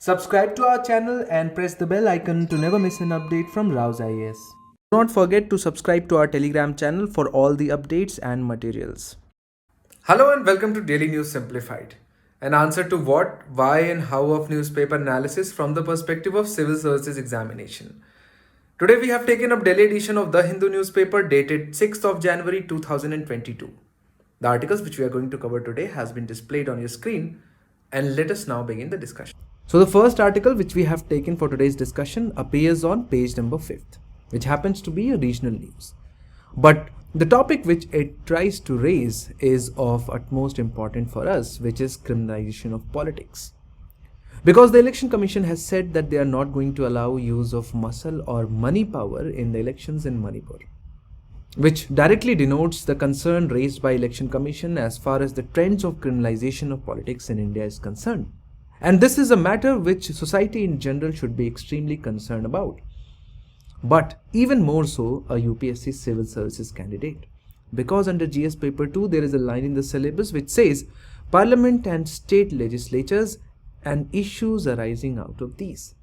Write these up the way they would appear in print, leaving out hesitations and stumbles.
Subscribe to our channel and press the bell icon to never miss an update from RAU'S IAS. Do not forget to subscribe to our Telegram channel for all the updates and materials. Hello and welcome to Daily News Simplified, an answer to what, why and how of newspaper analysis from the perspective of civil services examination. Today we have taken up daily edition of The Hindu newspaper dated 6th of January 2022. The articles which we are going to cover today has been displayed on your screen, and let us now begin the discussion. So the first article which we have taken for today's discussion appears on page number 5th, which happens to be a regional news. But the topic which it tries to raise is of utmost importance for us, which is criminalization of politics. Because the Election Commission has said that they are not going to allow use of muscle or money power in the elections in Manipur, which directly denotes the concern raised by Election Commission as far as the trends of criminalization of politics in India is concerned. And this is a matter which society in general should be extremely concerned about. But even more so a UPSC civil services candidate. Because under GS paper 2 there is a line in the syllabus which says Parliament and state legislatures and issues arising out of these.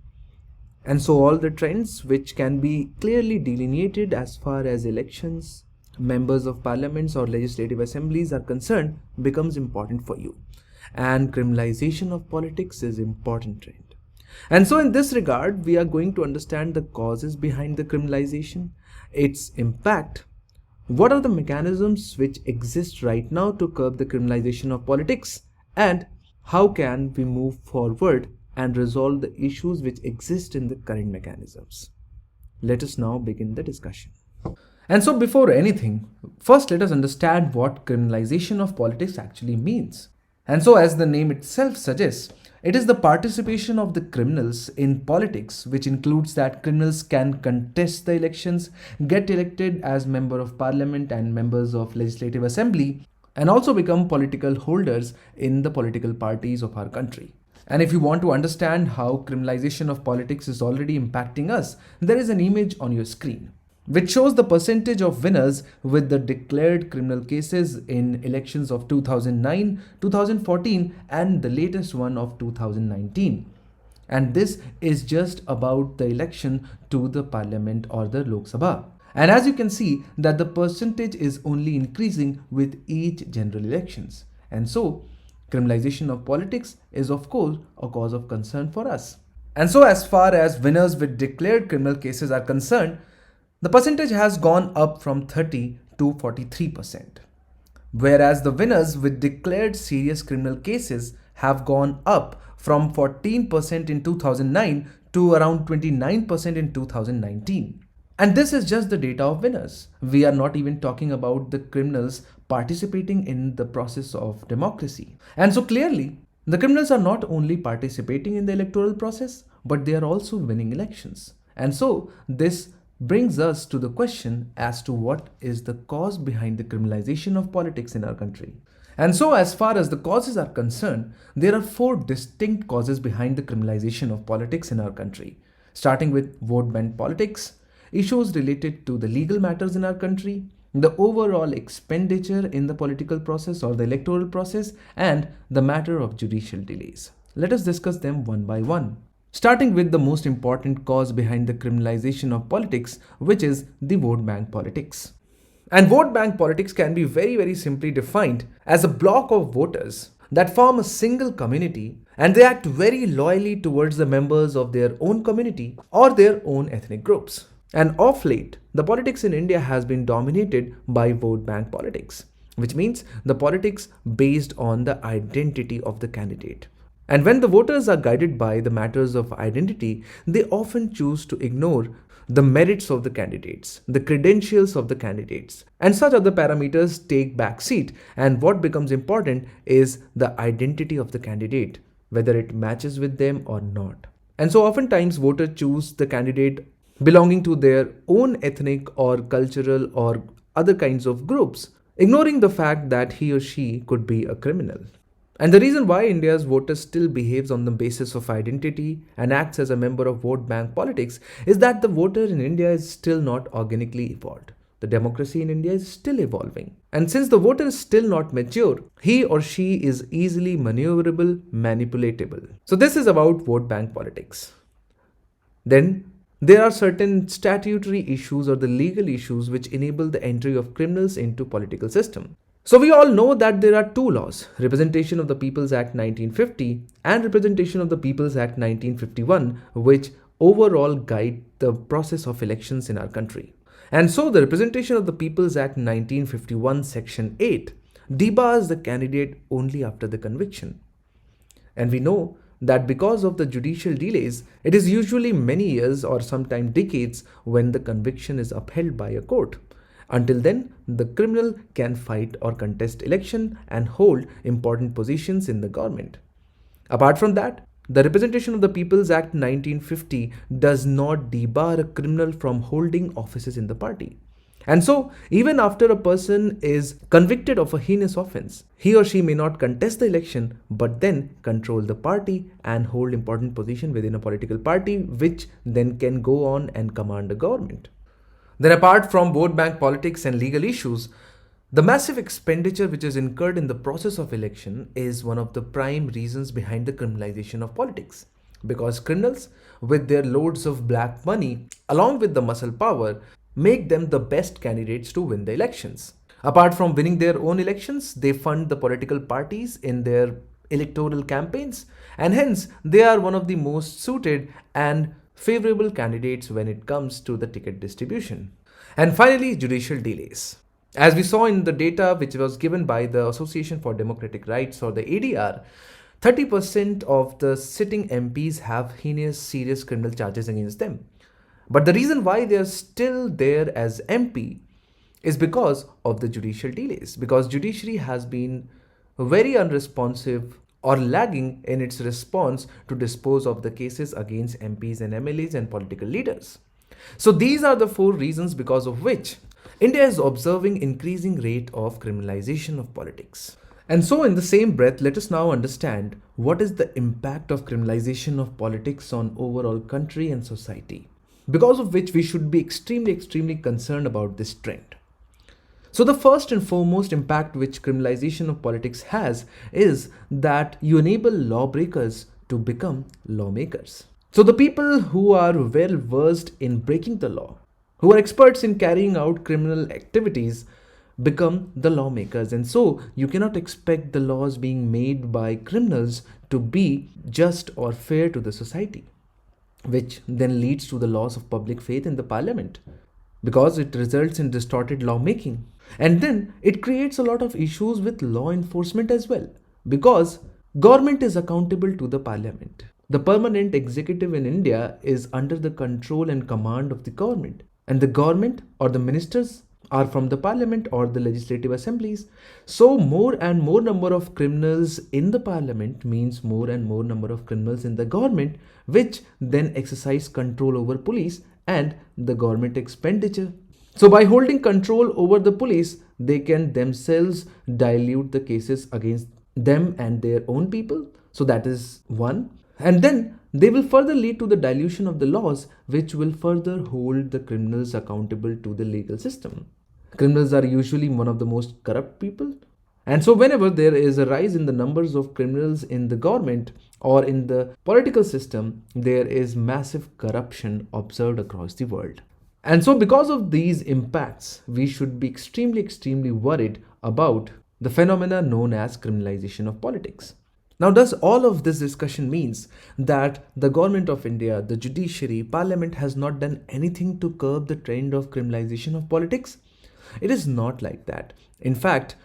And so all the trends which can be clearly delineated as far as elections, members of parliaments or legislative assemblies are concerned becomes important for you. And criminalization of politics is important trend. And so in this regard, we are going to understand the causes behind the criminalization, its impact, what are the mechanisms which exist right now to curb the criminalization of politics, and how can we move forward and resolve the issues which exist in the current mechanisms. Let us now begin the discussion. And so before anything, first let us understand what criminalization of politics actually means. And so as the name itself suggests, it is the participation of the criminals in politics, which includes that criminals can contest the elections, get elected as member of parliament and members of legislative assembly, and also become political holders in the political parties of our country. And if you want to understand how criminalization of politics is already impacting us, there is an image on your screen which shows the percentage of winners with the declared criminal cases in elections of 2009, 2014 and the latest one of 2019. And this is just about the election to the parliament or the Lok Sabha. And as you can see that the percentage is only increasing with each general elections. And so criminalization of politics is of course a cause of concern for us. And so as far as winners with declared criminal cases are concerned, the percentage has gone up from 30 to 43%, whereas the winners with declared serious criminal cases have gone up from 14% in 2009 to around 29% in 2019. And this is just the data of winners. We are not even talking about the criminals participating in the process of democracy. And so clearly, the criminals are not only participating in the electoral process, but they are also winning elections. And so this brings us to the question as to what is the cause behind the criminalization of politics in our country. And so as far as the causes are concerned, there are 4 distinct causes behind the criminalization of politics in our country, starting with vote bank politics, issues related to the legal matters in our country, the overall expenditure in the political process or the electoral process, and the matter of judicial delays. Let us discuss them one by one. Starting with the most important cause behind the criminalization of politics, which is the vote bank politics. And vote bank politics can be very simply defined as a block of voters that form a single community and they act very loyally towards the members of their own community or their own ethnic groups. And of late, the politics in India has been dominated by vote bank politics, which means the politics based on the identity of the candidate. And when the voters are guided by the matters of identity, they often choose to ignore the merits of the candidates, the credentials of the candidates, and such other parameters take back seat. And what becomes important is the identity of the candidate, whether it matches with them or not. And so oftentimes voters choose the candidate belonging to their own ethnic or cultural or other kinds of groups, ignoring the fact that he or she could be a criminal. And the reason why India's voters still behaves on the basis of identity and acts as a member of vote bank politics is that the voter in India is still not organically evolved. the democracy in India is still evolving. And since the voter is still not mature, he or she is easily maneuverable, manipulatable. So this is about vote bank politics. Then there are certain statutory issues or the legal issues which enable the entry of criminals into political system. So we all know that there are two laws, Representation of the People's Act 1950 and Representation of the People's Act 1951, which overall guide the process of elections in our country. And so the Representation of the People's Act 1951 Section 8 debars the candidate only after the conviction. And we know that because of the judicial delays, it is usually many years or sometimes decades when the conviction is upheld by a court. Until then, the criminal can fight or contest election and hold important positions in the government. Apart from that, the Representation of the People's Act 1950 does not debar a criminal from holding offices in the party. And so, even after a person is convicted of a heinous offense, he or she may not contest the election, but then control the party and hold important position within a political party, which then can go on and command the government. Then apart from vote bank politics and legal issues, the massive expenditure which is incurred in the process of election is one of the prime reasons behind the criminalization of politics. Because criminals, with their loads of black money, along with the muscle power, make them the best candidates to win the elections. Apart from winning their own elections, they fund the political parties in their electoral campaigns, and hence they are one of the most suited and favorable candidates when it comes to the ticket distribution. And finally, judicial delays. As we saw in the data which was given by the Association for Democratic Rights or the ADR, 30% of the sitting MPs have heinous serious criminal charges against them. But the reason why they are still there as MP is because of the judicial delays, because judiciary has been very unresponsive or lagging in its response to dispose of the cases against MPs and MLAs and political leaders. So these are the four reasons because of which India is observing increasing rate of criminalization of politics. And so in the same breath, let us now understand what is the impact of criminalization of politics on overall country and society, because of which we should be extremely concerned about this trend. So the first and foremost impact which criminalization of politics has is that you enable lawbreakers to become lawmakers. So the people who are well versed in breaking the law, who are experts in carrying out criminal activities, become the lawmakers. And so you cannot expect the laws being made by criminals to be just or fair to the society, which then leads to the loss of public faith in the parliament, because it results in distorted lawmaking. And then it creates a lot of issues with law enforcement as well, because government is accountable to the parliament. The permanent executive in India is under the control and command of the government, and the government or the ministers are from the parliament or the legislative assemblies. So more and more number of criminals in the parliament means more and more number of criminals in the government, which then exercise control over police and the government expenditure. So by holding control over the police, they can themselves dilute the cases against them and their own people. So that is one. And then they will further lead to the dilution of the laws, which will further hold the criminals accountable to the legal system. Criminals are usually one of the most corrupt people. And so whenever there is a rise in the numbers of criminals in the government or in the political system, there is massive corruption observed across the world. And so because of these impacts, we should be extremely worried about the phenomena known as criminalization of politics. Now, does all of this discussion means that the government of India, the judiciary, parliament has not done anything to curb the trend of criminalization of politics? It is not like that. In fact,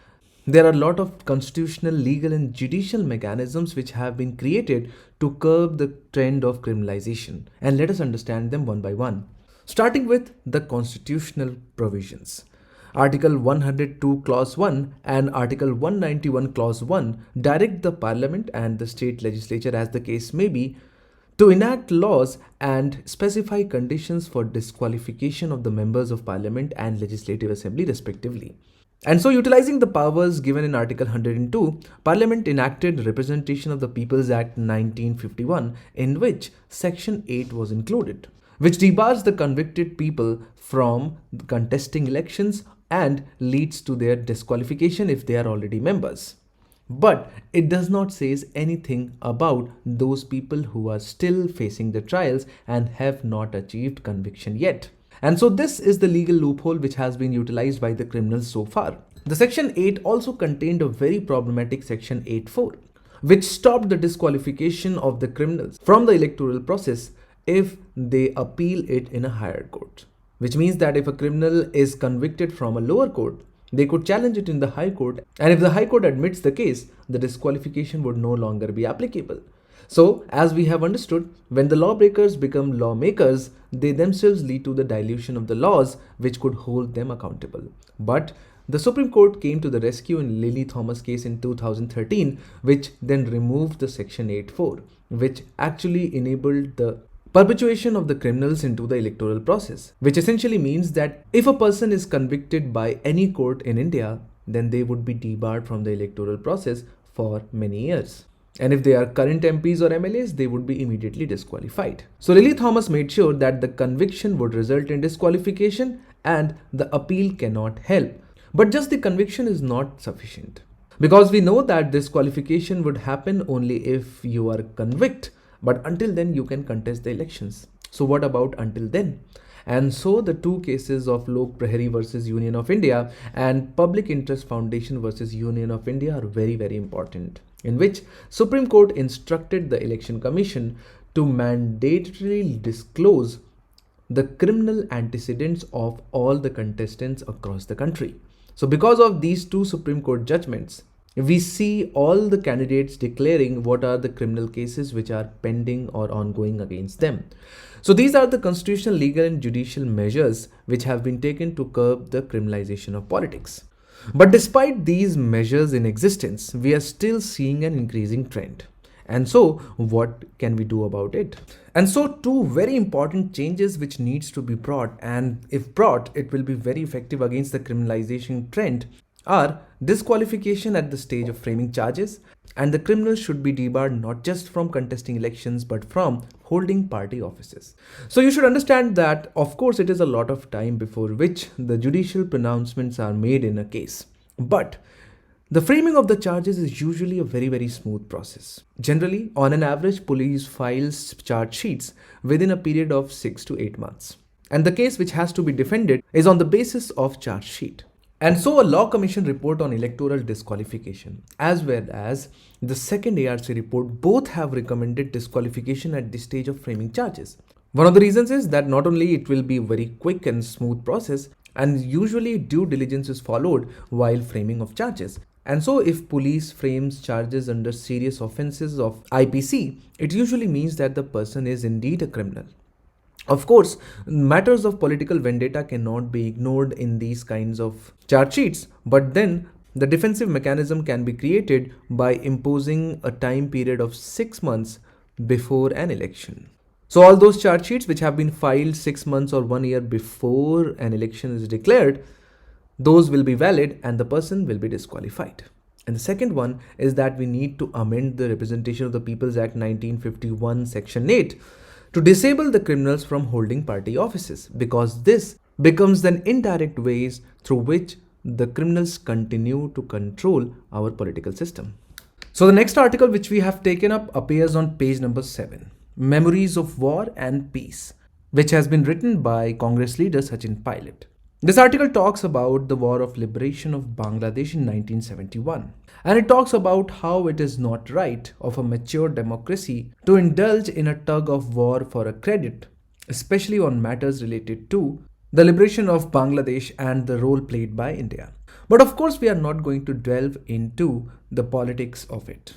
there are a lot of constitutional, legal and judicial mechanisms which have been created to curb the trend of criminalization. And let us understand them one by one. Starting with the constitutional provisions. Article 102 Clause 1 and Article 191 Clause 1 direct the Parliament and the state legislature, as the case may be, to enact laws and specify conditions for disqualification of the members of Parliament and Legislative Assembly respectively. And so, utilizing the powers given in Article 102, Parliament enacted Representation of the People's Act 1951, in which Section 8 was included. which debars the convicted people from contesting elections and leads to their disqualification if they are already members. But it does not say anything about those people who are still facing the trials and have not achieved conviction yet. And so this is the legal loophole which has been utilized by the criminals so far. The section 8 also contained a very problematic section 8.4, which stopped the disqualification of the criminals from the electoral process if they appeal it in a higher court. Which means that if a criminal is convicted from a lower court, they could challenge it in the High Court, and if the High Court admits the case, the disqualification would no longer be applicable. So, as we have understood, when the lawbreakers become lawmakers, they themselves lead to the dilution of the laws which could hold them accountable. But the Supreme Court came to the rescue in Lily Thomas case in 2013, which then removed the section 8.4, which actually enabled the perpetuation of the criminals into the electoral process, which essentially means that if a person is convicted by any court in India, then they would be debarred from the electoral process for many years. And if they are current MPs or MLAs, they would be immediately disqualified. So Lily Thomas made sure that the conviction would result in disqualification and the appeal cannot help. But just the conviction is not sufficient, because we know that disqualification would happen only if you are convicted. But until then, you can contest the elections. So what about until then? And so the two cases of Lok Prahari versus Union of India and Public Interest Foundation versus Union of India are very, very important, in which Supreme Court instructed the Election Commission to mandatorily disclose the criminal antecedents of all the contestants across the country. So because of these two Supreme Court judgments, we see all the candidates declaring what are the criminal cases which are pending or ongoing against them. So these are the constitutional, legal and judicial measures which have been taken to curb the criminalization of politics. But despite these measures in existence, we are still seeing an increasing trend. And so what can we do about it? And so two very important changes which needs to be brought, and if brought, it will be very effective against the criminalization trend, are disqualification at the stage of framing charges, and the criminals should be debarred not just from contesting elections but from holding party offices. So you should understand that of course it is a lot of time before which the judicial pronouncements are made in a case, but the framing of the charges is usually a very, very smooth process. Generally, on an average, police files charge sheets within a period of 6 to 8 months, and the case which has to be defended is on the basis of charge sheet. And so a Law Commission report on electoral disqualification as well as the second ARC report both have recommended disqualification at the stage of framing charges. One of the reasons is that not only it will be a very quick and smooth process, and usually due diligence is followed while framing of charges. And so if police frames charges under serious offences of IPC, it usually means that the person is indeed a criminal. Of course, matters of political vendetta cannot be ignored in these kinds of charge sheets, but then the defensive mechanism can be created by imposing a time period of 6 months before an election. So all those charge sheets which have been filed 6 months or 1 year before an election is declared, those will be valid and the person will be disqualified. And the second one is that we need to amend the Representation of the People's Act 1951 Section 8 to disable the criminals from holding party offices, because this becomes an indirect ways through which the criminals continue to control our political system. So the next article which we have taken up appears on page number 7, Memories of War and Peace, which has been written by Congress leader Sachin Pilot. This article talks about the War of Liberation of Bangladesh in 1971, and it talks about how it is not right of a mature democracy to indulge in a tug of war for a credit, especially on matters related to the liberation of Bangladesh and the role played by India. But of course, we are not going to delve into the politics of it.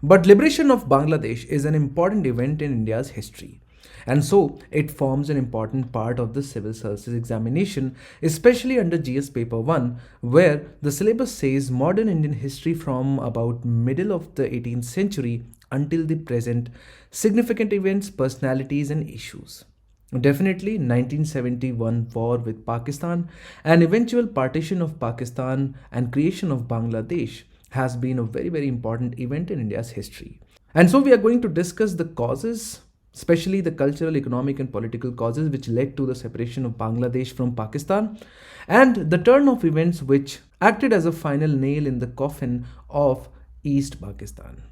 But liberation of Bangladesh is an important event in India's history. And so it forms an important part of the civil services examination, especially under GS paper 1, where the syllabus says modern Indian history from about middle of the 18th century until the present, significant events, personalities and issues. Definitely 1971 war with Pakistan and eventual partition of Pakistan and creation of Bangladesh has been a very, very important event in India's history. And so we are going to discuss the causes, especially the cultural, economic, and political causes which led to the separation of Bangladesh from Pakistan, and the turn of events which acted as a final nail in the coffin of East Pakistan.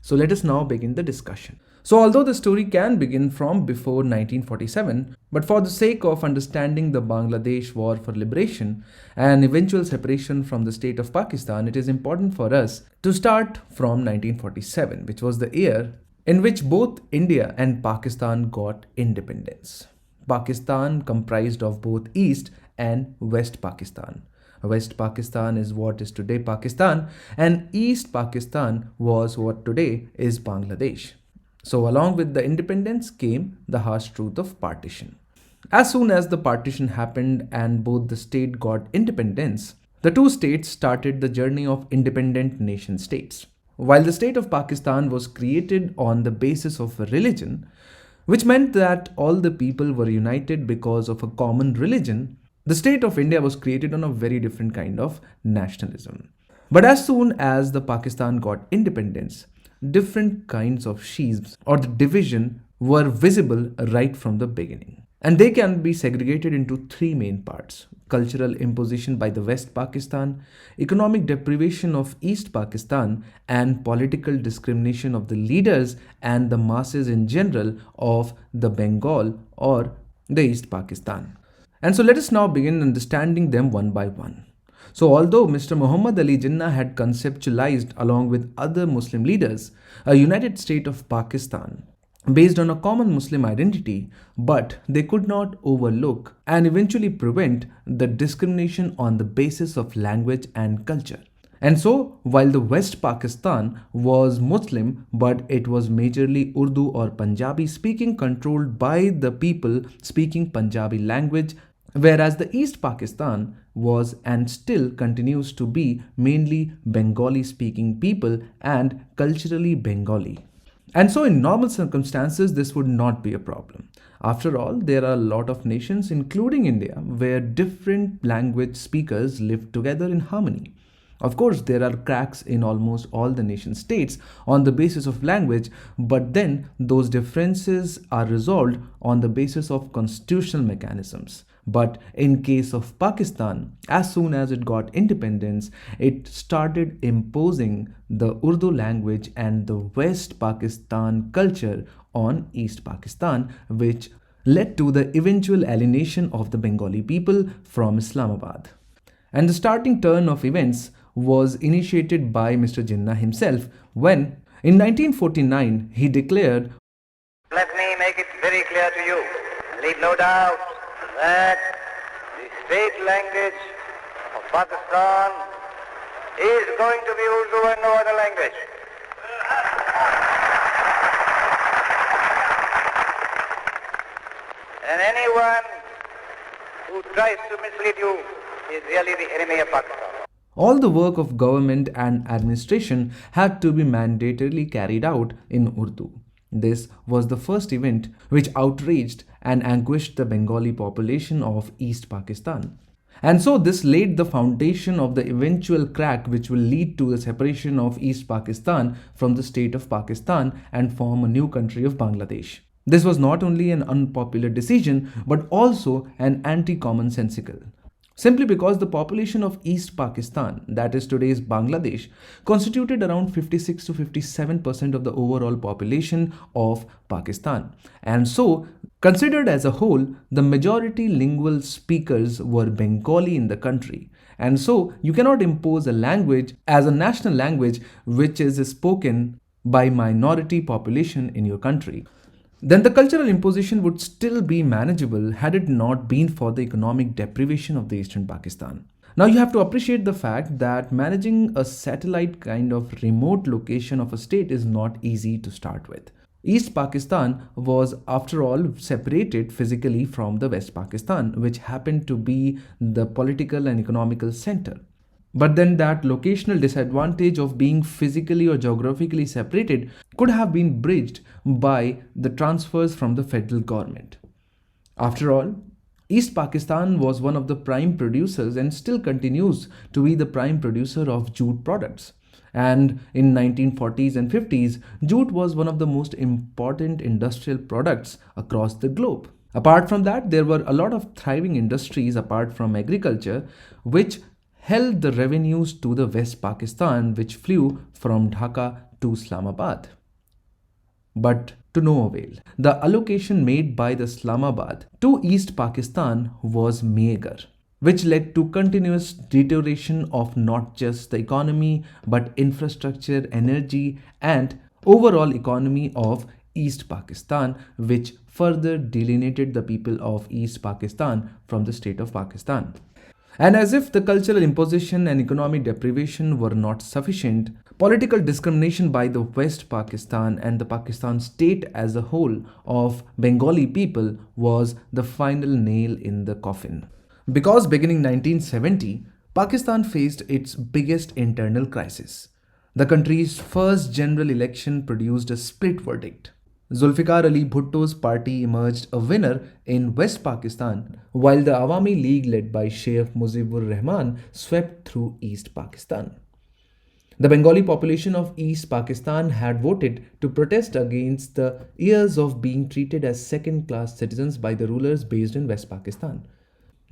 So let us now begin the discussion. So although the story can begin from before 1947, but for the sake of understanding the Bangladesh War for Liberation and eventual separation from the state of Pakistan, it is important for us to start from 1947, which was the year in which both India and Pakistan got independence. Pakistan comprised of both East and West Pakistan. West Pakistan is what is today Pakistan, and East Pakistan was what today is Bangladesh. So along with the independence came the harsh truth of partition. As soon as the partition happened and both the state got independence, the two states started the journey of independent nation states. While the state of Pakistan was created on the basis of a religion, which meant that all the people were united because of a common religion, the state of India was created on a very different kind of nationalism. But as soon as the Pakistan got independence, different kinds of schisms or the division were visible right from the beginning. And they can be segregated into three main parts: cultural imposition by the West Pakistan, economic deprivation of East Pakistan, and political discrimination of the leaders and the masses in general of the Bengal or the East Pakistan. And so let us now begin understanding them one by one. So although Mr. Muhammad Ali Jinnah had conceptualized along with other Muslim leaders a united state of Pakistan based on a common Muslim identity, but they could not overlook and eventually prevent the discrimination on the basis of language and culture. And so, while the West Pakistan was Muslim, but it was majorly Urdu or Punjabi speaking, controlled by the people speaking Punjabi language, whereas the East Pakistan was and still continues to be mainly Bengali speaking people and culturally Bengali. And so in normal circumstances, this would not be a problem. After all, there are a lot of nations, including India, where different language speakers live together in harmony. Of course, there are cracks in almost all the nation states on the basis of language, but then those differences are resolved on the basis of constitutional mechanisms. But in case of Pakistan, as soon as it got independence, it started imposing the Urdu language and the West Pakistan culture on East Pakistan, which led to the eventual alienation of the Bengali people from Islamabad. And the starting turn of events was initiated by Mr. Jinnah himself when, in 1949, he declared, "Let me make it very clear to you, and leave no doubt, that the state language of Pakistan is going to be Urdu and no other language." And anyone who tries to mislead you is really the enemy of Pakistan. All the work of government and administration had to be mandatorily carried out in Urdu. This was the first event which outraged and anguished the Bengali population of East Pakistan. And so this laid the foundation of the eventual crack which will lead to the separation of East Pakistan from the state of Pakistan and form a new country of Bangladesh. This was not only an unpopular decision but also an anti-commonsensical. Simply because the population of East Pakistan, that is today's Bangladesh, constituted around 56 to 57% of the overall population of Pakistan. And so, considered as a whole, the majority lingual speakers were Bengali in the country. And so, you cannot impose a language as a national language which is spoken by minority population in your country. Then the cultural imposition would still be manageable had it not been for the economic deprivation of the eastern Pakistan. Now you have to appreciate the fact that managing a satellite kind of remote location of a state is not easy to start with. East Pakistan was, after all, separated physically from the West Pakistan, which happened to be the political and economical center. But then that locational disadvantage of being physically or geographically separated could have been bridged by the transfers from the federal government. After all, East Pakistan was one of the prime producers and still continues to be the prime producer of jute products. And in 1940s and 50s, jute was one of the most important industrial products across the globe. Apart from that, there were a lot of thriving industries apart from agriculture, which held the revenues to the West Pakistan, which flew from Dhaka to Islamabad. But to no avail. The allocation made by the Islamabad to East Pakistan was meager, which led to continuous deterioration of not just the economy but infrastructure, energy, and overall economy of East Pakistan, which further delineated the people of East Pakistan from the state of Pakistan. And as if the cultural imposition and economic deprivation were not sufficient, political discrimination by the West Pakistan and the Pakistan state as a whole of Bengali people was the final nail in the coffin. Because beginning 1970, Pakistan faced its biggest internal crisis. The country's first general election produced a split verdict. Zulfikar Ali Bhutto's party emerged a winner in West Pakistan, while the Awami League led by Sheikh Mujibur Rahman swept through East Pakistan. The Bengali population of East Pakistan had voted to protest against the years of being treated as second-class citizens by the rulers based in West Pakistan.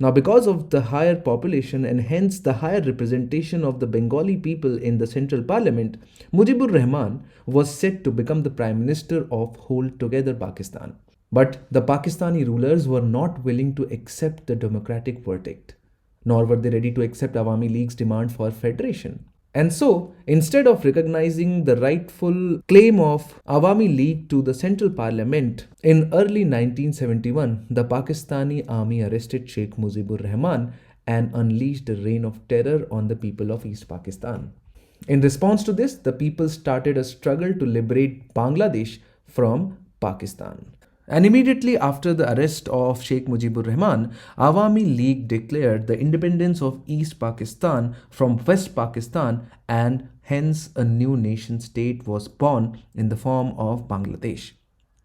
Now, because of the higher population and hence the higher representation of the Bengali people in the central parliament, Mujibur Rahman was set to become the Prime Minister of whole together Pakistan. But the Pakistani rulers were not willing to accept the democratic verdict, nor were they ready to accept Awami League's demand for federation. And so, instead of recognizing the rightful claim of Awami League to the central parliament, in early 1971, the Pakistani army arrested Sheikh Mujibur Rahman and unleashed a reign of terror on the people of East Pakistan. In response to this, the people started a struggle to liberate Bangladesh from Pakistan. And immediately after the arrest of Sheikh Mujibur Rahman, Awami League declared the independence of East Pakistan from West Pakistan, and hence a new nation state was born in the form of Bangladesh.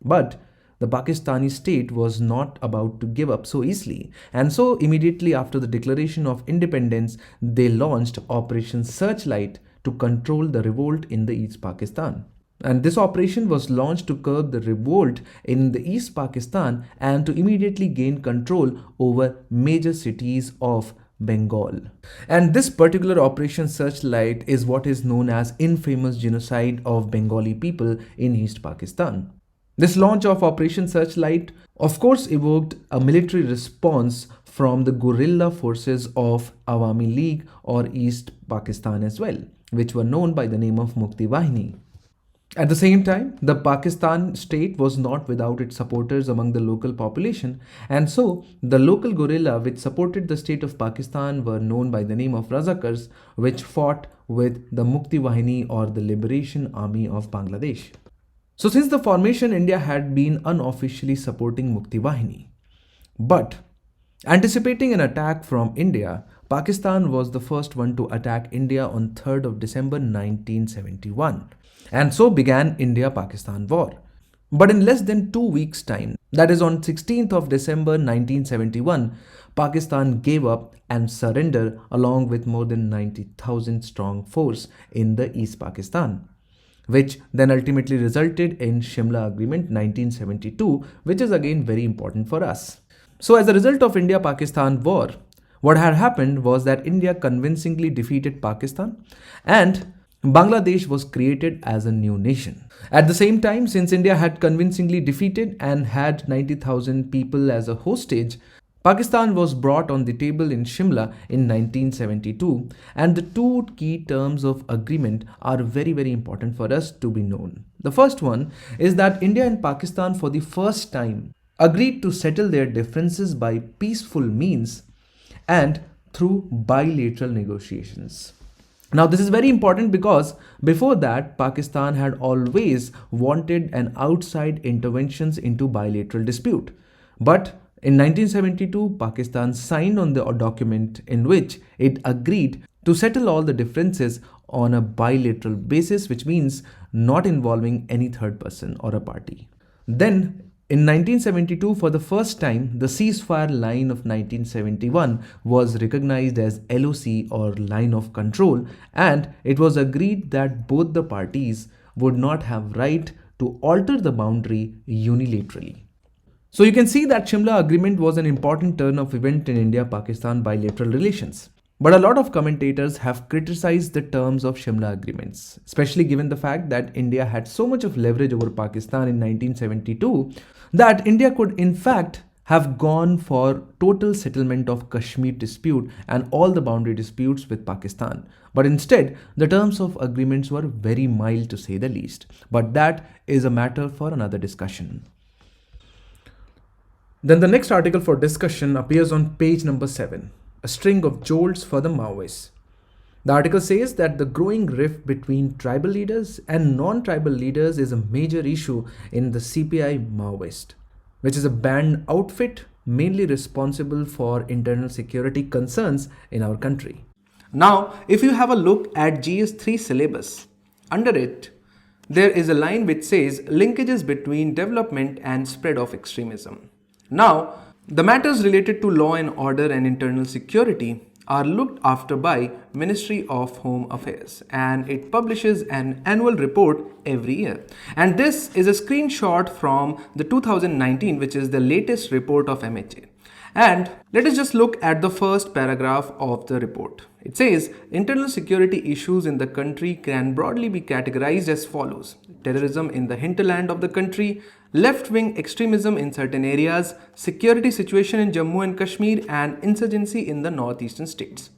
But the Pakistani state was not about to give up so easily, and so immediately after the declaration of independence, they launched Operation Searchlight to control the revolt in the East Pakistan. And this operation was launched to curb the revolt in the East Pakistan and to immediately gain control over major cities of Bengal. And this particular Operation Searchlight is what is known as infamous genocide of Bengali people in East Pakistan. This launch of Operation Searchlight, of course, evoked a military response from the guerrilla forces of Awami League or East Pakistan as well, which were known by the name of Mukti Wahini. At the same time, the Pakistan state was not without its supporters among the local population, and so the local guerrilla which supported the state of Pakistan were known by the name of Razakars, which fought with the Mukti Wahini or the Liberation Army of Bangladesh. So since the formation, India had been unofficially supporting Mukti Wahini. But anticipating an attack from India, Pakistan was the first one to attack India on 3rd of December 1971. And so began India-Pakistan war. But in less than 2 weeks' time, that is on 16th of December 1971, Pakistan gave up and surrendered along with more than 90,000 strong force in the East Pakistan, which then ultimately resulted in Shimla Agreement 1972, which is again very important for us. So as a result of India-Pakistan war, what had happened was that India convincingly defeated Pakistan and Bangladesh was created as a new nation. At the same time, since India had convincingly defeated and had 90,000 people as a hostage, Pakistan was brought on the table in Shimla in 1972, and the two key terms of agreement are very, very important for us to be known. The first one is that India and Pakistan for the first time agreed to settle their differences by peaceful means and through bilateral negotiations. Now, this is very important because before that, Pakistan had always wanted an outside interventions into bilateral dispute. But in 1972, Pakistan signed on the document in which it agreed to settle all the differences on a bilateral basis, which means not involving any third person or a party. Then, In 1972, for the first time, the ceasefire line of 1971 was recognized as LOC or line of control, and it was agreed that both the parties would not have right to alter the boundary unilaterally. So you can see that Shimla Agreement was an important turn of event in India-Pakistan bilateral relations. But a lot of commentators have criticized the terms of Shimla agreements, especially given the fact that India had so much of leverage over Pakistan in 1972 that India could in fact have gone for total settlement of Kashmir dispute and all the boundary disputes with Pakistan. But instead, the terms of agreements were very mild to say the least. But that is a matter for another discussion. Then the next article for discussion appears on page number 7. A string of jolts for the Maoists. The article says that the growing rift between tribal leaders and non-tribal leaders is a major issue in the CPI Maoist, which is a banned outfit mainly responsible for internal security concerns in our country. Now, if you have a look at GS3 syllabus, under it, there is a line which says linkages between development and spread of extremism. Now, the matters related to law and order and internal security are looked after by Ministry of Home Affairs, and it publishes an annual report every year. And this is a screenshot from the 2019, which is the latest report of MHA. And let us just look at the first paragraph of the report. It says, internal security issues in the country can broadly be categorized as follows: terrorism in the hinterland of the country, left-wing extremism in certain areas, security situation in Jammu and Kashmir, and insurgency in the northeastern states.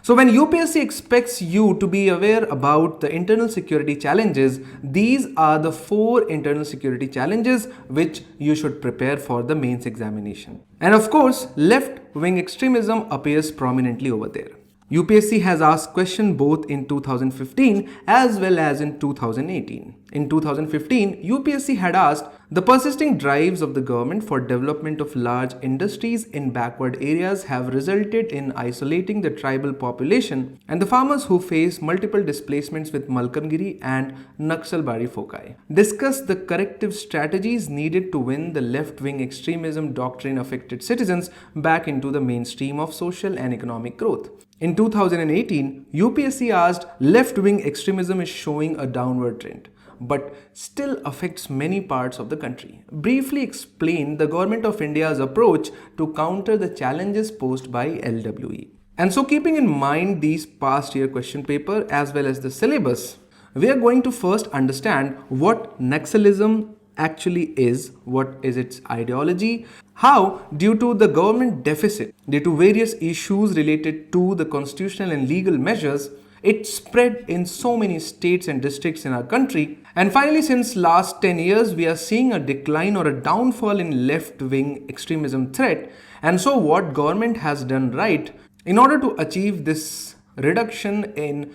So when UPSC expects you to be aware about the internal security challenges, these are the 4 internal security challenges which you should prepare for the mains examination. And of course, left-wing extremism appears prominently over there. UPSC has asked question both in 2015 as well as in 2018. In 2015, UPSC had asked, the persisting drives of the government for development of large industries in backward areas have resulted in isolating the tribal population and the farmers who face multiple displacements with Malkamgiri and Naxalbari foci. Discuss the corrective strategies needed to win the left-wing extremism doctrine affected citizens back into the mainstream of social and economic growth. In 2018, UPSC asked, left-wing extremism is showing a downward trend, but still affects many parts of the country. Briefly explain the Government of India's approach to counter the challenges posed by LWE. And so, keeping in mind these past year question paper as well as the syllabus, we are going to first understand what NAXALISM actually is, what is its ideology, how due to the government deficit, due to various issues related to the constitutional and legal measures, it spread in so many states and districts in our country. And finally, since last 10 years, we are seeing a decline or a downfall in left-wing extremism threat. And so what government has done right in order to achieve this reduction in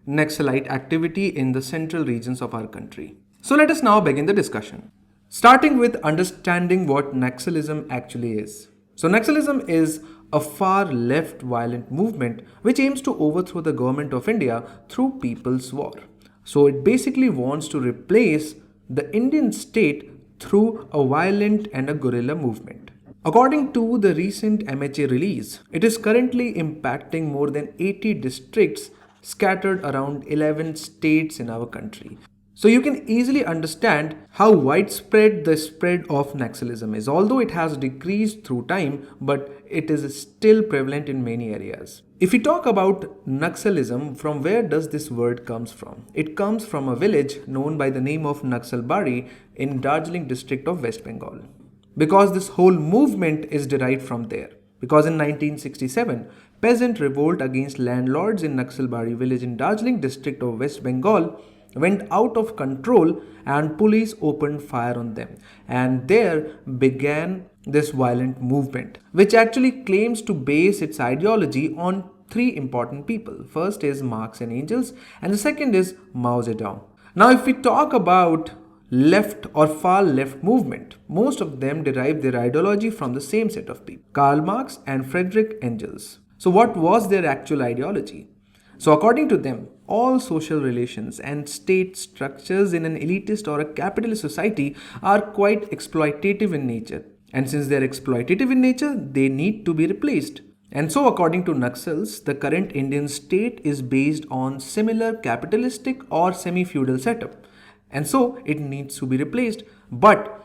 Naxalite activity in the central regions of our country. So let us now begin the discussion. Starting with understanding what Naxalism actually is. So Naxalism is a far left violent movement which aims to overthrow the government of India through people's war. So it basically wants to replace the Indian state through a violent and a guerrilla movement. According to the recent MHA release, it is currently impacting more than 80 districts scattered around 11 states in our country. So you can easily understand how widespread the spread of Naxalism is, although it has decreased through time, but it is still prevalent in many areas. If we talk about Naxalism, from where does this word comes from? It comes from a village known by the name of Naxalbari in Darjeeling district of West Bengal. Because this whole movement is derived from there. Because in 1967, peasant revolt against landlords in Naxalbari village in Darjeeling district of West Bengal went out of control and police opened fire on them, and there began this violent movement which actually claims to base its ideology on 3 important people. First is Marx and Engels, and the second is Mao Zedong. Now if we talk about left or far left movement, most of them derive their ideology from the same set of people, Karl Marx and Friedrich Engels. So what was their actual ideology? So according to them, all social relations and state structures in an elitist or a capitalist society are quite exploitative in nature. And since they are exploitative in nature, they need to be replaced. And so according to Naxals, the current Indian state is based on similar capitalistic or semi-feudal setup. And so it needs to be replaced. But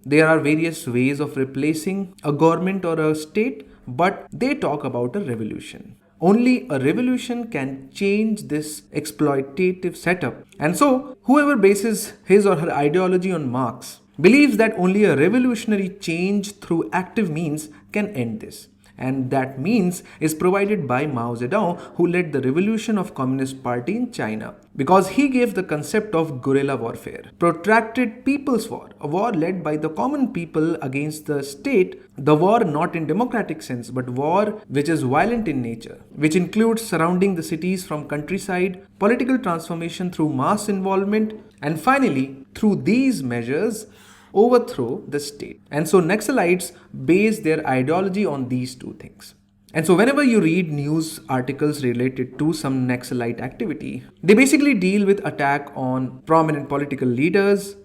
there are various ways of replacing a government or a state, but they talk about a revolution. Only a revolution can change this exploitative setup. And so, whoever bases his or her ideology on Marx believes that only a revolutionary change through active means can end this. And that means is provided by Mao Zedong, who led the revolution of Communist Party in China, because he gave the concept of guerrilla warfare, protracted people's war, a war led by the common people against the state, the war not in democratic sense, but war which is violent in nature, which includes surrounding the cities from countryside, political transformation through mass involvement, and finally, through these measures, overthrow the state. And so Naxalites base their ideology on these two things. And so whenever you read news articles related to some Naxalite activity, they basically deal with attack on prominent political leaders,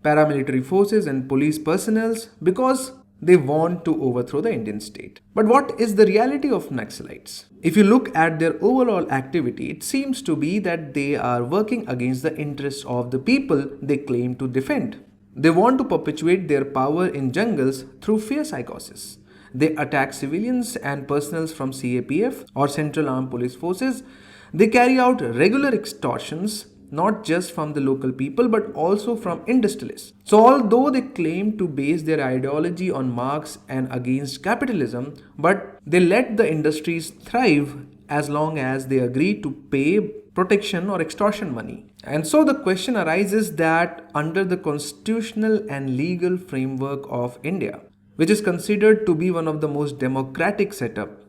paramilitary forces and police personnel because they want to overthrow the Indian state. But what is the reality of Naxalites? If you look at their overall activity, it seems to be that they are working against the interests of the people they claim to defend. They want to perpetuate their power in jungles through fear psychosis. They attack civilians and personnel from CAPF or Central Armed Police Forces. They carry out regular extortions, not just from the local people but also from industrialists. So although they claim to base their ideology on Marx and against capitalism, but they let the industries thrive as long as they agree to pay protection or extortion money. And so the question arises that under the constitutional and legal framework of India, which is considered to be one of the most democratic setup,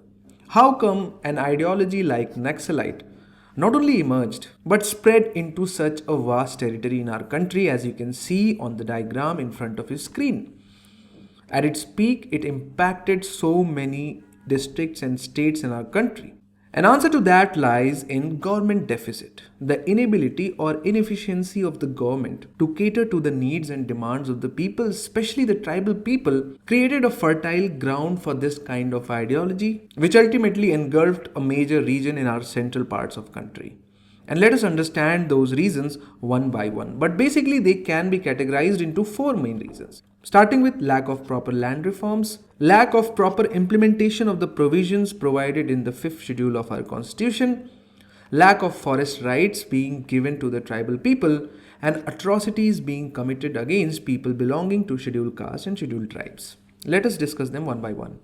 how come an ideology like Naxalite not only emerged but spread into such a vast territory in our country, as you can see on the diagram in front of your screen? At its peak, it impacted so many districts and states in our country. An answer to that lies in government deficit, the inability or inefficiency of the government to cater to the needs and demands of the people, especially the tribal people, created a fertile ground for this kind of ideology, which ultimately engulfed a major region in our central parts of country. And let us understand those reasons one by one. But basically, they can be categorized into four main reasons. Starting with lack of proper land reforms, lack of proper implementation of the provisions provided in the 5th schedule of our constitution, lack of forest rights being given to the tribal people, and atrocities being committed against people belonging to scheduled castes and scheduled tribes. Let us discuss them one by one.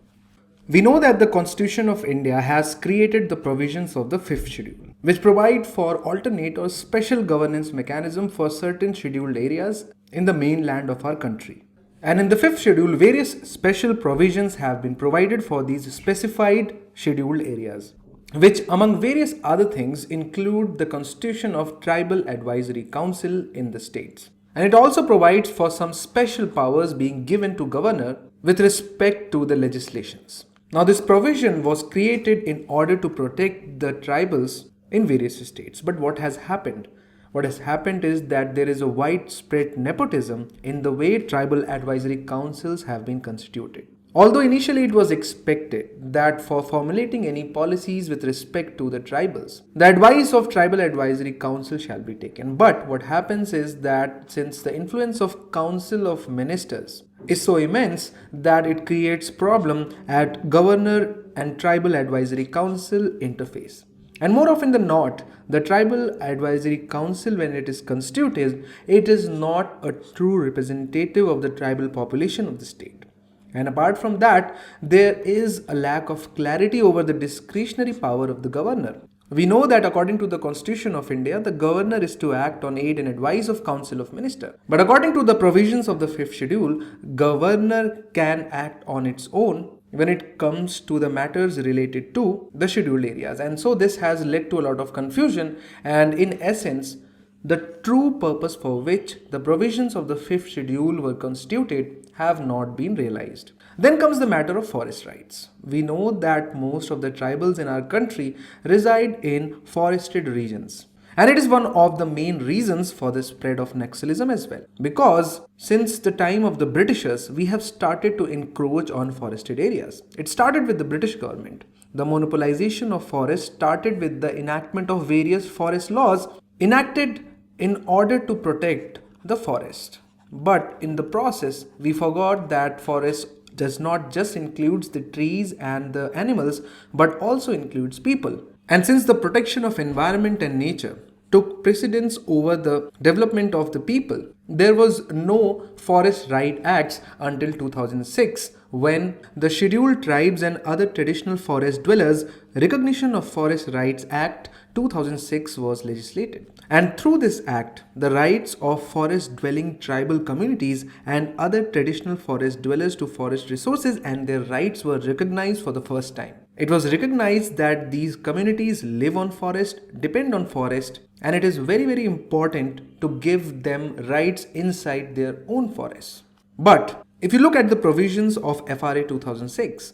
We know that the Constitution of India has created the provisions of the 5th schedule, which provide for alternate or special governance mechanism for certain scheduled areas in the mainland of our country. And in the 5th schedule, various special provisions have been provided for these specified scheduled areas, which among various other things include the constitution of Tribal Advisory Council in the states. And it also provides for some special powers being given to governor with respect to the legislations. Now, this provision was created in order to protect the tribals in various states. But what has happened? What has happened is that there is a widespread nepotism in the way tribal advisory councils have been constituted. Although initially it was expected that for formulating any policies with respect to the tribals, the advice of Tribal Advisory Council shall be taken. But what happens is that since the influence of Council of Ministers is so immense that it creates problem at Governor and Tribal Advisory Council interface. And more often than not, the Tribal Advisory Council, when it is constituted, it is not a true representative of the tribal population of the state. And apart from that, there is a lack of clarity over the discretionary power of the governor. We know that according to the Constitution of India, the governor is to act on aid and advice of Council of Ministers. But according to the provisions of the 5th schedule, governor can act on its own when it comes to the matters related to the scheduled areas. And so this has led to a lot of confusion, and in essence, the true purpose for which the provisions of the fifth schedule were constituted have not been realized. Then comes the matter of forest rights. We know that most of the tribals in our country reside in forested regions. And it is one of the main reasons for the spread of Naxalism as well. Because since the time of the Britishers, we have started to encroach on forested areas. It started with the British government. The monopolization of forests started with the enactment of various forest laws enacted in order to protect the forest. But in the process, we forgot that forest does not just includes the trees and the animals, but also includes people. And since the protection of environment and nature took precedence over the development of the people, there was no Forest Right Acts until 2006, when the Scheduled Tribes and Other Traditional Forest Dwellers Recognition of Forest Rights Act 2006 was legislated. And through this act, the rights of forest-dwelling tribal communities and other traditional forest dwellers to forest resources and their rights were recognized for the first time. It was recognized that these communities live on forest, depend on forest, and it is very important to give them rights inside their own forests. But if you look at the provisions of FRA 2006,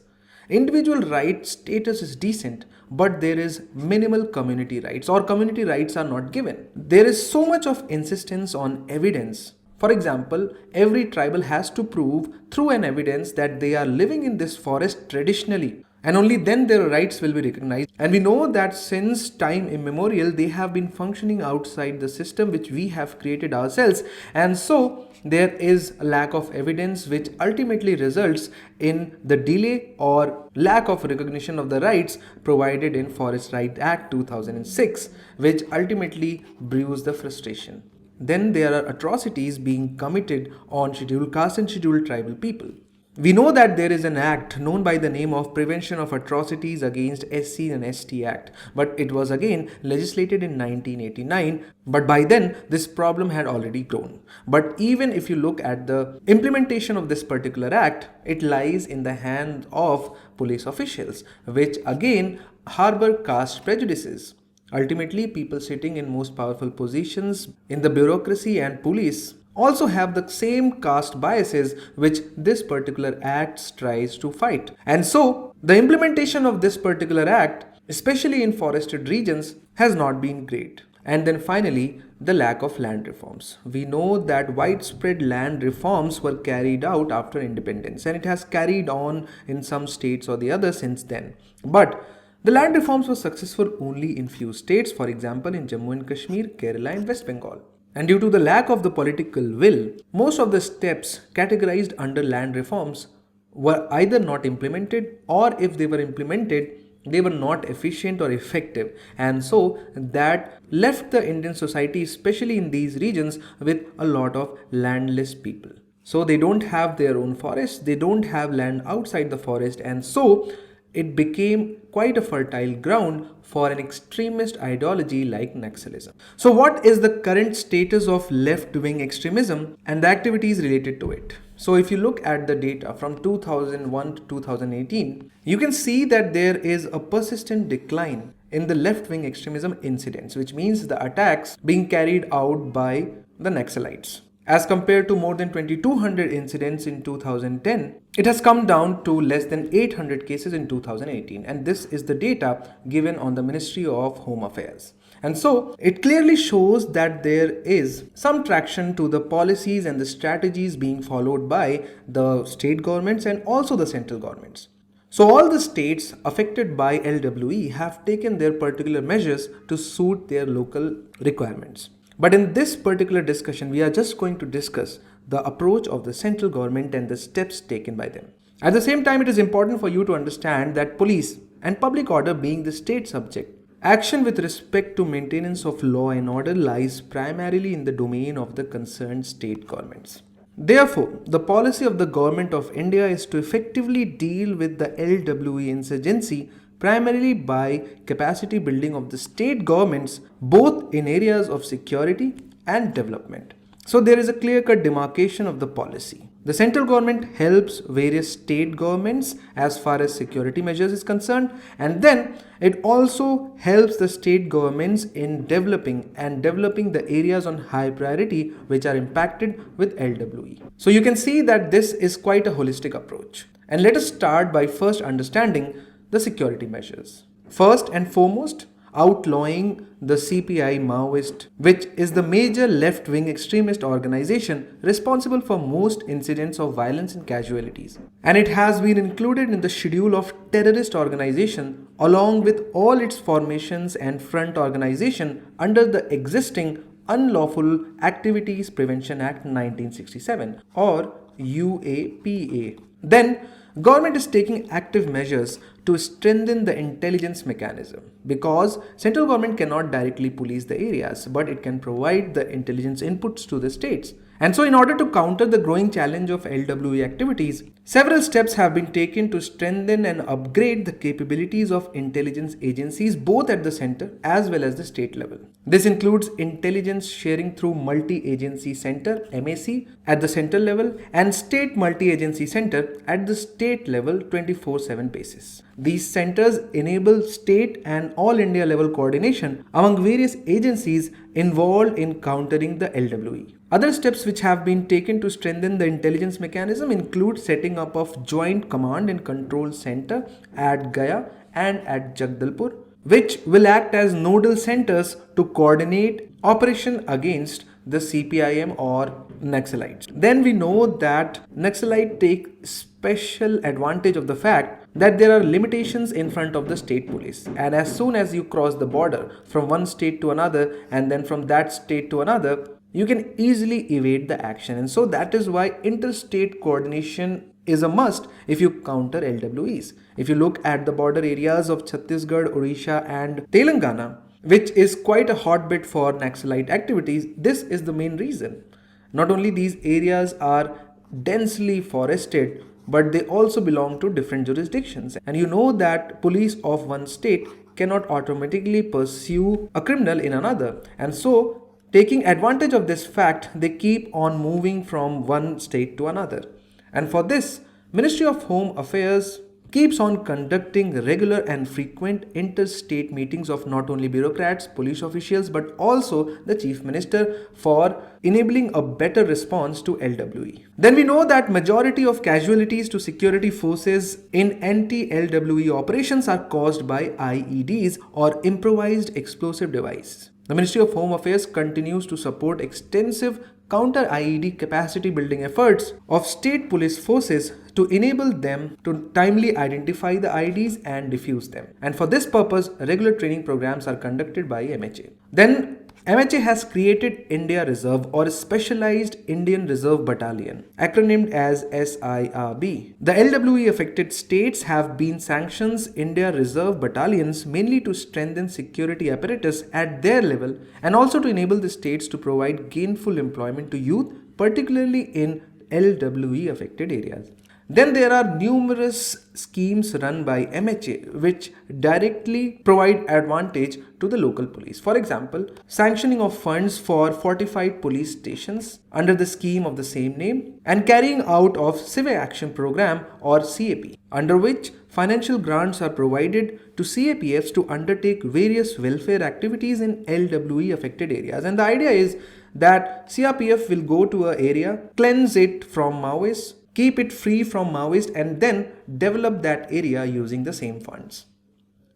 individual right status is decent, but there is minimal community rights, or community rights are not given. There is so much of insistence on evidence. For example, every tribal has to prove through an evidence that they are living in this forest traditionally, and only then their rights will be recognized. And we know that since time immemorial, they have been functioning outside the system which we have created ourselves, and so there is a lack of evidence which ultimately results in the delay or lack of recognition of the rights provided in Forest Right Act 2006, which ultimately brews the frustration. Then there are atrocities being committed on scheduled caste and scheduled tribal people. We know that there is an act known by the name of Prevention of Atrocities Against SC and ST Act, but it was again legislated in 1989, but by then this problem had already grown. But even if you look at the implementation of this particular act, it lies in the hands of police officials, which again harbor caste prejudices. Ultimately, people sitting in most powerful positions in the bureaucracy and police also have the same caste biases which this particular act tries to fight. And so, the implementation of this particular act, especially in forested regions, has not been great. And then finally, the lack of land reforms. We know that widespread land reforms were carried out after independence, and it has carried on in some states or the other since then. But the land reforms were successful only in few states, for example in Jammu and Kashmir, Kerala and West Bengal. And due to the lack of the political will, most of the steps categorized under land reforms were either not implemented, or if they were implemented, they were not efficient or effective. And so that left the Indian society, especially in these regions, with a lot of landless people. So they don't have their own forests, they don't have land outside the forest, and so it became quite a fertile ground for an extremist ideology like Naxalism. So what is the current status of left-wing extremism and the activities related to it? So if you look at the data from 2001 to 2018, you can see that there is a persistent decline in the left-wing extremism incidents, which means the attacks being carried out by the Naxalites. As compared to more than 2200 incidents in 2010, it has come down to less than 800 cases in 2018, and this is the data given on the Ministry of Home Affairs. And so it clearly shows that there is some traction to the policies and the strategies being followed by the state governments and also the central governments. So all the states affected by LWE have taken their particular measures to suit their local requirements. But in this particular discussion, we are just going to discuss the approach of the central government and the steps taken by them. At the same time, it is important for you to understand that police and public order being the state subject, action with respect to maintenance of law and order lies primarily in the domain of the concerned state governments. Therefore, the policy of the Government of India is to effectively deal with the LWE insurgency primarily by capacity building of the state governments, both in areas of security and development. So there is a clear-cut demarcation of the policy. The central government helps various state governments as far as security measures is concerned, and then it also helps the state governments in developing the areas on high priority which are impacted with LWE. So you can see that this is quite a holistic approach. And let us start by first understanding the security measures. First and foremost, outlawing the CPI Maoist, which is the major left-wing extremist organization responsible for most incidents of violence and casualties. And it has been included in the schedule of terrorist organization along with all its formations and front organization under the existing Unlawful Activities Prevention Act 1967 or UAPA. Then, government is taking active measures to strengthen the intelligence mechanism because central government cannot directly police the areas, but it can provide the intelligence inputs to the states. And so in order to counter the growing challenge of LWE activities, several steps have been taken to strengthen and upgrade the capabilities of intelligence agencies both at the center as well as the state level. This includes intelligence sharing through Multi-Agency Center (MAC) at the central level and State Multi-Agency Center at the state level 24/7 basis. These centers enable state and all India level coordination among various agencies involved in countering the LWE. Other steps which have been taken to strengthen the intelligence mechanism include setting up of Joint Command and Control Center at Gaya and at Jagdalpur, which will act as nodal centers to coordinate operation against the CPIM or Naxalites. Then we know that Naxalites take special advantage of the fact that there are limitations in front of the state police, and as soon as you cross the border from one state to another and then from that state to another, you can easily evade the action. And so that is why interstate coordination is a must if you counter LWEs. If you look at the border areas of Chhattisgarh, Odisha and Telangana, which is quite a hotbed for Naxalite activities, this is the main reason. Not only these areas are densely forested, but they also belong to different jurisdictions. And you know that police of one state cannot automatically pursue a criminal in another. And so, taking advantage of this fact, they keep on moving from one state to another. And for this, Ministry of Home Affairs keeps on conducting regular and frequent interstate meetings of not only bureaucrats, police officials, but also the Chief Minister for enabling a better response to LWE. Then we know that majority of casualties to security forces in anti-LWE operations are caused by IEDs or improvised explosive devices. The Ministry of Home Affairs continues to support extensive counter-IED capacity building efforts of state police forces to enable them to timely identify the IEDs and defuse them. And for this purpose, regular training programs are conducted by MHA. Then MHA has created India Reserve or Specialized Indian Reserve Battalion, acronymed as SIRB. The LWE affected states have been sanctioned India Reserve Battalions mainly to strengthen security apparatus at their level and also to enable the states to provide gainful employment to youth, particularly in LWE affected areas. Then there are numerous schemes run by MHA which directly provide advantage to the local police. For example, sanctioning of funds for fortified police stations under the scheme of the same name and carrying out of Civic Action Program or CAP, under which financial grants are provided to CAPFs to undertake various welfare activities in LWE affected areas. And the idea is that CRPF will go to an area, cleanse it from Maoists, keep it free from Maoists, and then develop that area using the same funds.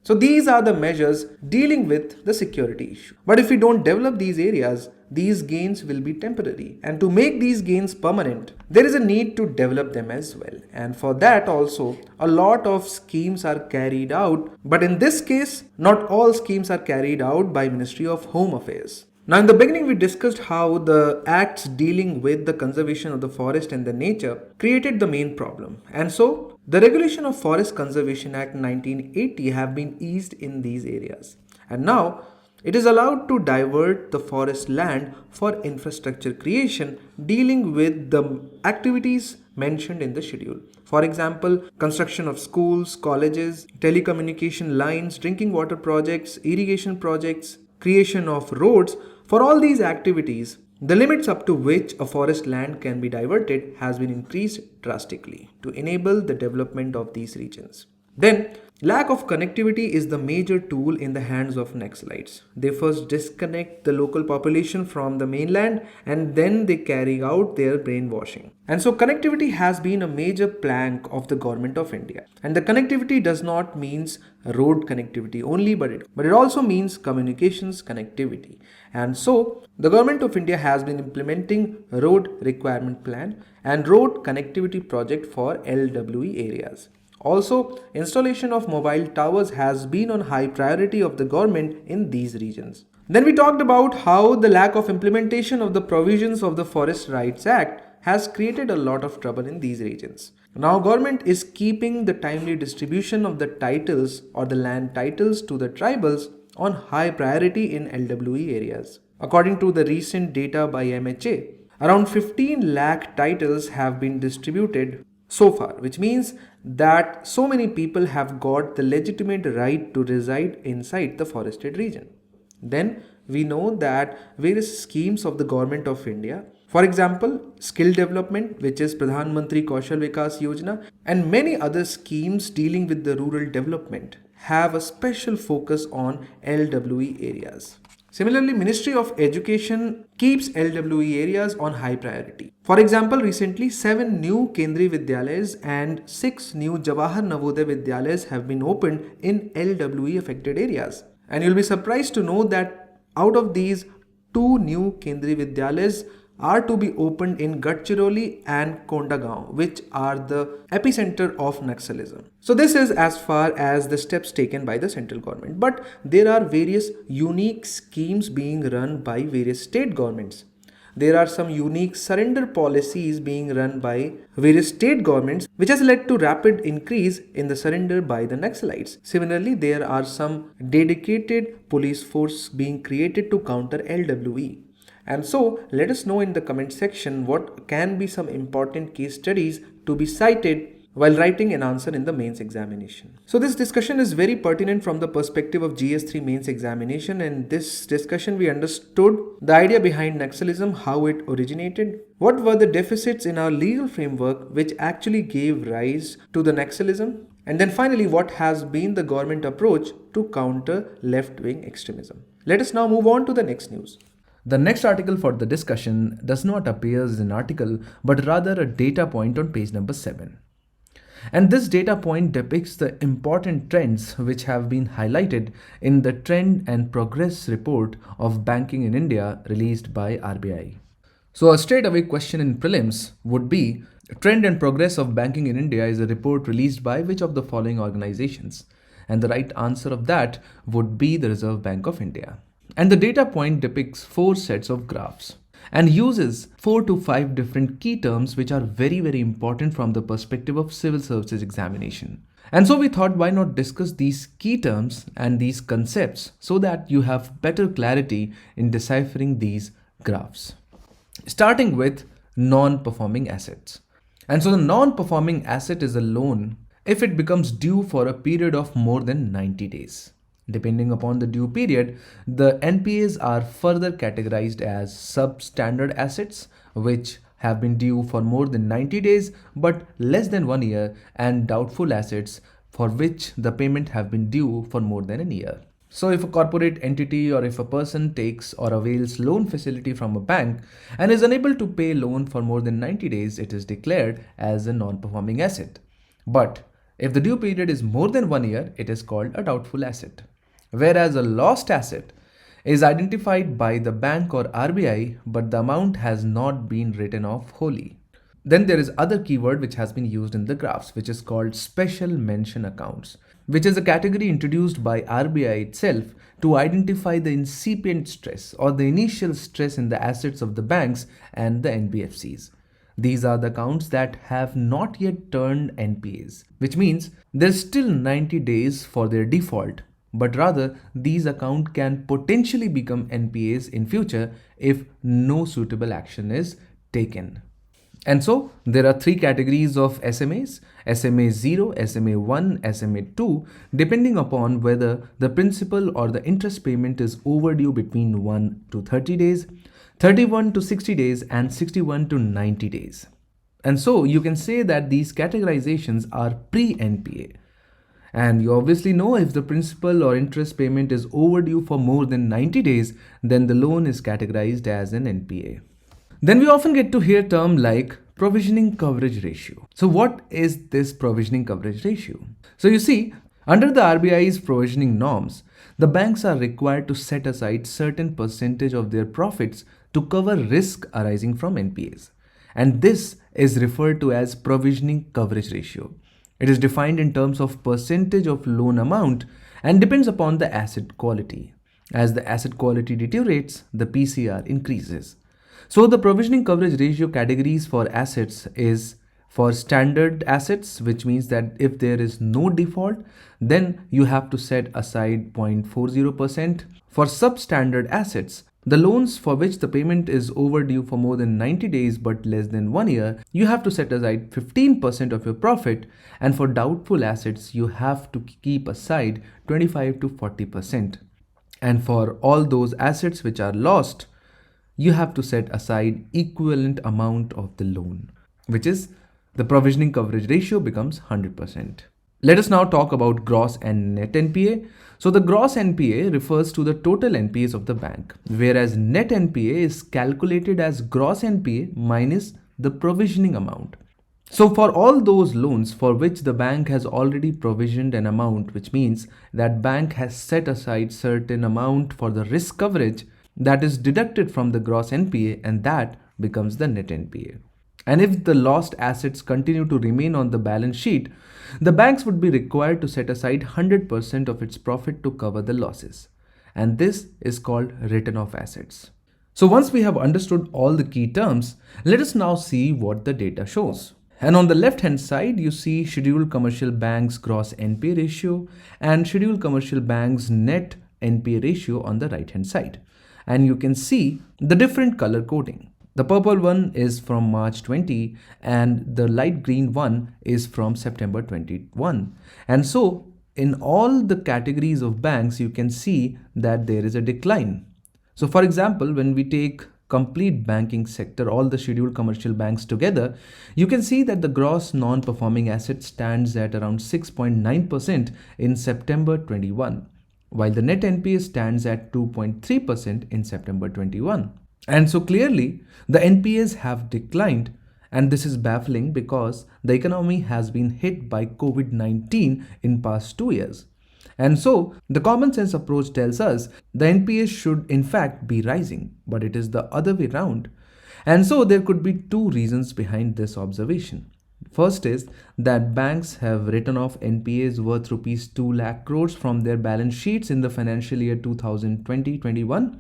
So these are the measures dealing with the security issue. But if we don't develop these areas, these gains will be temporary. And to make these gains permanent, there is a need to develop them as well. And for that also, a lot of schemes are carried out. But in this case, not all schemes are carried out by Ministry of Home Affairs. Now in the beginning we discussed how the acts dealing with the conservation of the forest and the nature created the main problem. And so the Regulation of Forest Conservation Act 1980 have been eased in these areas. And now it is allowed to divert the forest land for infrastructure creation dealing with the activities mentioned in the schedule. For example, construction of schools, colleges, telecommunication lines, drinking water projects, irrigation projects, creation of roads. For all these activities, The limits up to which a forest land can be diverted has been increased drastically to enable the development of these regions. Then, lack of connectivity is the major tool in the hands of Naxalites. They first disconnect the local population from the mainland and then they carry out their brainwashing. And so connectivity has been a major plank of the government of India. And the connectivity does not means road connectivity only, but it also means communications connectivity. And so the government of India has been implementing road requirement plan and road connectivity project for LWE areas. Also, installation of mobile towers has been on high priority of the government in these regions. Then we talked about how the lack of implementation of the provisions of the Forest Rights Act has created a lot of trouble in these regions. Now government is keeping the timely distribution of the titles or the land titles to the tribals on high priority in LWE areas. According to the recent data by MHA, around 15 lakh titles have been distributed so far, which means that so many people have got the legitimate right to reside inside the forested region. Then we know that various schemes of the government of India, for example, skill development, which is Pradhan Mantri Kaushal Vikas Yojana, and many other schemes dealing with the rural development have a special focus on LWE areas. Similarly, Ministry of Education keeps LWE areas on high priority. For example, recently 7 new Kendriya Vidyalayas and 6 new Jawahar Navodaya Vidyalayas have been opened in LWE affected areas. And you'll be surprised to know that out of these 2 new Kendriya Vidyalayas are to be opened in Gadchiroli and Kondagaon, which are the epicenter of Naxalism. So this is as far as the steps taken by the central government. But there are various unique schemes being run by various state governments. There are some unique surrender policies being run by various state governments, which has led to rapid increase in the surrender by the Naxalites. Similarly, there are some dedicated police force being created to counter LWE. And so let us know in the comment section what can be some important case studies to be cited while writing an answer in the mains examination. So this discussion is very pertinent from the perspective of GS3 mains examination, and this discussion we understood the idea behind Naxalism, how it originated, what were the deficits in our legal framework which actually gave rise to the Naxalism, and then finally what has been the government approach to counter left-wing extremism. Let us now move on to the next news. The next article for the discussion does not appear as an article, but rather a data point on page number 7. And this data point depicts the important trends which have been highlighted in the Trend and Progress report of banking in India released by RBI. So a straightaway question in prelims would be, Trend and Progress of Banking in India is a report released by which of the following organizations? And the right answer of that would be the Reserve Bank of India. And the data point depicts 4 sets of graphs and uses 4 to 5 different key terms which are very, very important from the perspective of civil services examination. And so we thought, why not discuss these key terms and these concepts so that you have better clarity in deciphering these graphs. Starting with non-performing assets. And so the non-performing asset is a loan if it becomes due for a period of more than 90 days. Depending upon the due period, the NPAs are further categorized as substandard assets, which have been due for more than 90 days but less than 1 year, and doubtful assets for which the payment have been due for more than a year. So if a corporate entity or if a person takes or avails loan facility from a bank and is unable to pay loan for more than 90 days, it is declared as a non-performing asset. But if the due period is more than 1 year, it is called a doubtful asset. Whereas a lost asset is identified by the bank or RBI, but the amount has not been written off wholly. Then there is other keyword which has been used in the graphs, which is called special mention accounts, which is a category introduced by RBI itself to identify the incipient stress or the initial stress in the assets of the banks and the NBFCs. These are the accounts that have not yet turned NPAs, which means there's still 90 days for their default. But rather, these accounts can potentially become NPAs in future if no suitable action is taken. And so, there are 3 categories of SMAs, SMA 0, SMA 1, SMA 2, depending upon whether the principal or the interest payment is overdue between 1 to 30 days, 31 to 60 days, and 61 to 90 days. And so you can say that these categorizations are pre-NPA. And you obviously know if the principal or interest payment is overdue for more than 90 days, then the loan is categorized as an NPA. Then we often get to hear term like provisioning coverage ratio. So what is this provisioning coverage ratio? So you see, under the RBI's provisioning norms, the banks are required to set aside certain percentage of their profits to cover risk arising from NPAs. And this is referred to as provisioning coverage ratio. It is defined in terms of percentage of loan amount and depends upon the asset quality. As the asset quality deteriorates, the PCR increases. So the provisioning coverage ratio categories for assets is for standard assets, which means that if there is no default, then you have to set aside 0.40%. For substandard assets, the loans for which the payment is overdue for more than 90 days but less than 1 year, you have to set aside 15% of your profit, and for doubtful assets, you have to keep aside 25 to 40%. And for all those assets which are lost, you have to set aside equivalent amount of the loan, which is the provisioning coverage ratio becomes 100%. Let us now talk about gross and net NPA. So the gross NPA refers to the total NPAs of the bank, whereas net NPA is calculated as gross NPA minus the provisioning amount. So for all those loans for which the bank has already provisioned an amount, which means that bank has set aside certain amount for the risk coverage, that is deducted from the gross NPA, and that becomes the net NPA. And if the lost assets continue to remain on the balance sheet, the banks would be required to set aside 100% of its profit to cover the losses. And this is called written off assets. So once we have understood all the key terms, let us now see what the data shows. And on the left hand side, you see scheduled commercial banks gross NPA ratio and scheduled commercial banks net NPA ratio on the right hand side. And you can see the different color coding. The purple one is from March 20 and the light green one is from September 21. And so in all the categories of banks, you can see that there is a decline. So for example, when we take complete banking sector, all the scheduled commercial banks together, you can see that the gross non-performing asset stands at around 6.9% in September 21, while the net NPA stands at 2.3% in September 21. And so clearly, the NPAs have declined, and this is baffling because the economy has been hit by COVID-19 in past 2 years. And so the common sense approach tells us the NPAs should in fact be rising, but it is the other way around. And so there could be two reasons behind this observation. First is that banks have written off NPAs worth rupees 2 lakh crores from their balance sheets in the financial year 2020-21.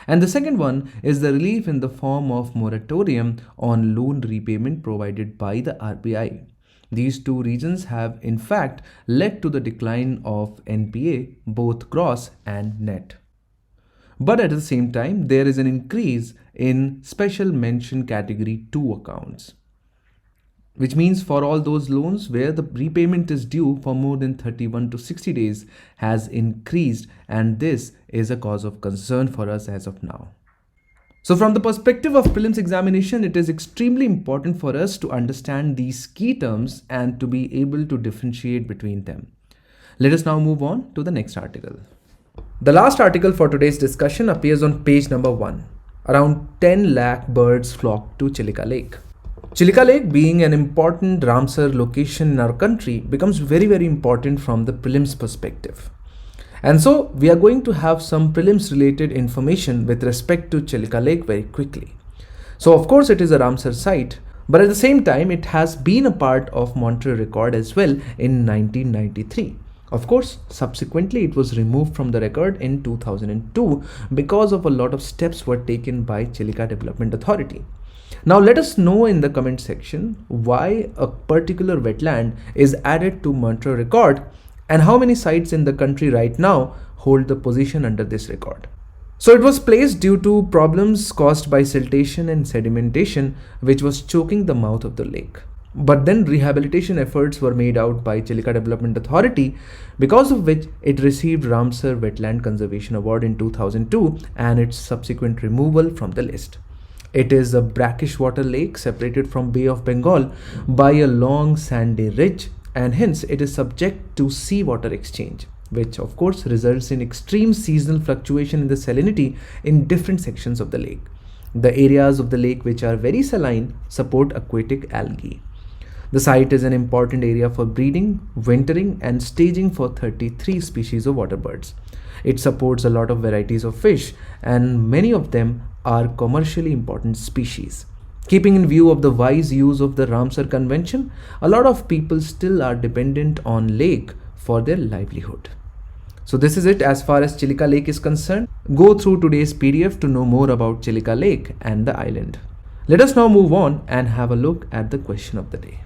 And the second one is the relief in the form of moratorium on loan repayment provided by the RBI. These two reasons have in fact led to the decline of NPA, both gross and net. But at the same time, there is an increase in special mention category 2 accounts, which means for all those loans where the repayment is due for more than 31 to 60 days has increased, and this is a cause of concern for us as of now. So from the perspective of prelims examination, it is extremely important for us to understand these key terms and to be able to differentiate between them. Let us now move on to the next article. The last article for today's discussion appears on page number 1. Around 10 lakh birds flock to Chilika Lake. Chilika Lake, being an important Ramsar location in our country, becomes very important from the prelims perspective. And so we are going to have some prelims related information with respect to Chilika Lake very quickly. So of course it is a Ramsar site, but at the same time it has been a part of Montreal record as well in 1993. Of course, subsequently it was removed from the record in 2002 because of a lot of steps were taken by Chilika Development Authority. Now let us know in the comment section why a particular wetland is added to Montreal record and how many sites in the country right now hold the position under this record. So it was placed due to problems caused by siltation and sedimentation, which was choking the mouth of the lake. But then rehabilitation efforts were made out by Chilika Development Authority, because of which it received Ramsar Wetland Conservation Award in 2002 and its subsequent removal from the list. It is a brackish water lake separated from Bay of Bengal by a long sandy ridge, and hence it is subject to seawater exchange, which of course results in extreme seasonal fluctuation in the salinity in different sections of the lake. The areas of the lake which are very saline support aquatic algae. The site is an important area for breeding, wintering, and staging for 33 species of water birds. It supports a lot of varieties of fish, and many of them are commercially important species. Keeping in view of the wise use of the Ramsar Convention, a lot of people still are dependent on lake for their livelihood. So this is it as far as Chilika Lake is concerned. Go through today's PDF to know more about Chilika Lake and the island. Let us now move on and have a look at the question of the day.